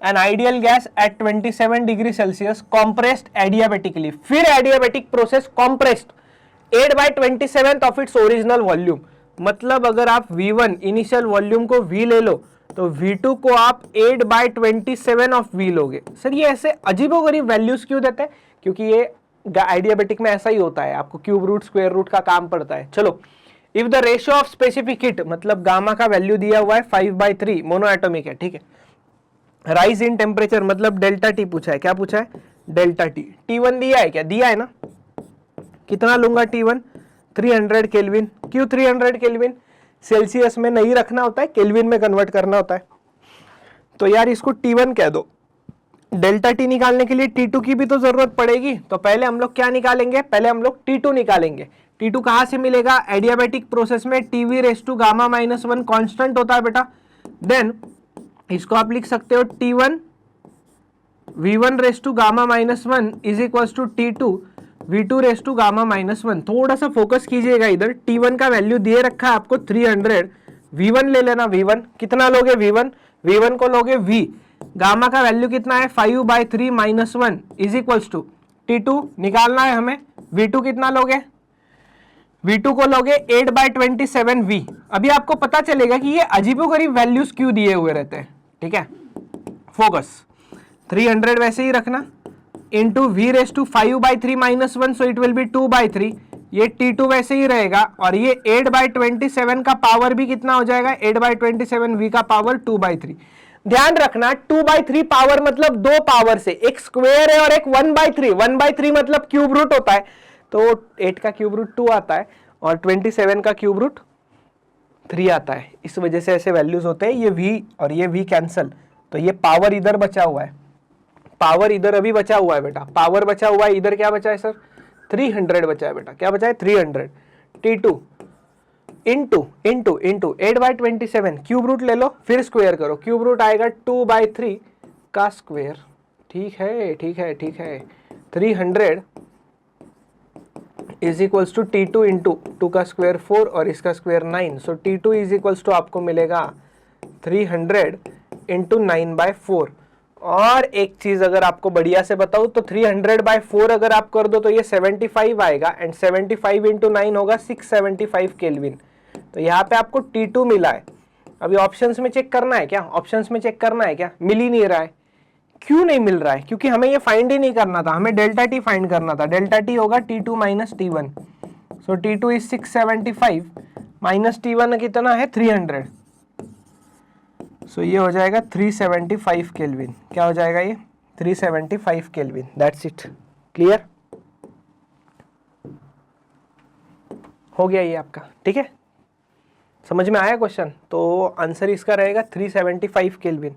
N ideal gas at 27 degree Celsius compressed adiabatically, फिर adiabatic process compressed 8/27 of its original volume. मतलब अगर आप V1 initial volume को V ले लो तो V2 को आप 8/27 ऑफ V लोगे। सर ये ऐसे अजीबोगरीब वैल्यूज क्यों देते हैं? क्योंकि ये आइडियाबेटिक में ऐसा ही होता है, आपको क्यूब रूट स्क्वायर रूट का काम पड़ता है। चलो, if the ratio of specific heat, मतलब गामा का वैल्यू दिया हुआ है 5/3, मोनोएटॉमिक है, ठीक है। राइज इन टेम्परेचर मतलब डेल्टा टी पूछा है, क्या पूछा है? Delta T. T1 दिया है क्या? दिया है ना। कितना लूंगा T1? 300 केल्विन। क्यों 300 केल्विन? सेल्सियस में नहीं रखना होता है, केल्विन में कन्वर्ट करना होता है। तो यार इसको T1 कह दो। डेल्टा टी निकालने के लिए T2 की भी तो जरूरत पड़ेगी, तो पहले हम लोग क्या निकालेंगे? पहले हम लोग T2 निकालेंगे। T2 कहां से मिलेगा? एडियाबेटिक प्रोसेस में TV raise to gamma -1 constant होता है बेटा। देन इसको आप लिख सकते हो T1 V1 raise to gamma -1 is equal to T2 V2 raise to gamma -1। थोड़ा सा फोकस कीजिएगा इधर। T1 का वैल्यू दिए रखा है आपको 300। V1 ले लेना। V1 कितना लोगे? V1 को लोगे V। गामा का वैल्यू कितना है? 5/3 -1 इज इक्वल टू T2 निकालना है हमें। V2 कितना लोगे? V2 को लोगे 8/27 V। अभी आपको पता चलेगा कि ये अजीबोगरीब वैल्यूज क्यों दिए हुए रहते हैं, ठीक है। फोकस 300 वैसे ही रखना, into V raise to 5/3 -1, so it will be 2/3। ये T2 वैसे ही रहेगा, और ये 8/27 का पावर भी कितना हो जाएगा? 8/27 V का पावर 2/3। ध्यान रखना 2/3 पावर मतलब दो पावर से, एक स्क्वायर है और एक 1/3। 1/3 मतलब क्यूब रूट होता है, तो 8 का क्यूब रूट 2 आता है और 27 का क्यूब रूट 3 आता है। इस वजह से ऐसे वैल्यूज होते हैं। ये V और ये V कैंसल, तो ये पावर इधर बचा हुआ है, पावर इधर अभी बचा हुआ है बेटा, पावर बचा हुआ है इधर। क्या बचा है सर? 300 बचा है बेटा। क्या बचा है? 300। T2 इंटू 8/27 क्यूब रूट ले लो, फिर स्क्वायर करो, क्यूब रूट आएगा 2/3 का स्क्वायर। ठीक है, ठीक है, ठीक है। 300 is equals to T2 into 2 का स्क्वायर 4 और इसका square 9। So T2 is equals to आपको मिलेगा 300 इंटू 9/4। और एक चीज अगर आपको बढ़िया से बताऊं तो 300/4 अगर आप कर दो तो ये 75 आएगा, एंड 75 इंटू 9 होगा 675 केल्विन। तो यहाँ पे आपको T2 मिला है। अभी ऑप्शंस में चेक करना है क्या? ऑप्शंस में चेक करना है क्या? मिल ही नहीं रहा है। क्यों नहीं मिल रहा है? क्योंकि हमें ये फाइंड ही नहीं करना था, हमें डेल्टा टी फाइंड करना था। डेल्टा टी होगा T2 minus T1। So T2 is 675 minus T1 कितना है? 300। सो ये हो जाएगा 375 केल्विन। क्या हो जाएगा ये? 375 केल्विन। That's it. क्लियर हो गया ये आपका, ठीक है। समझ में आया क्वेश्चन? तो आंसर इसका रहेगा 375 केल्विन।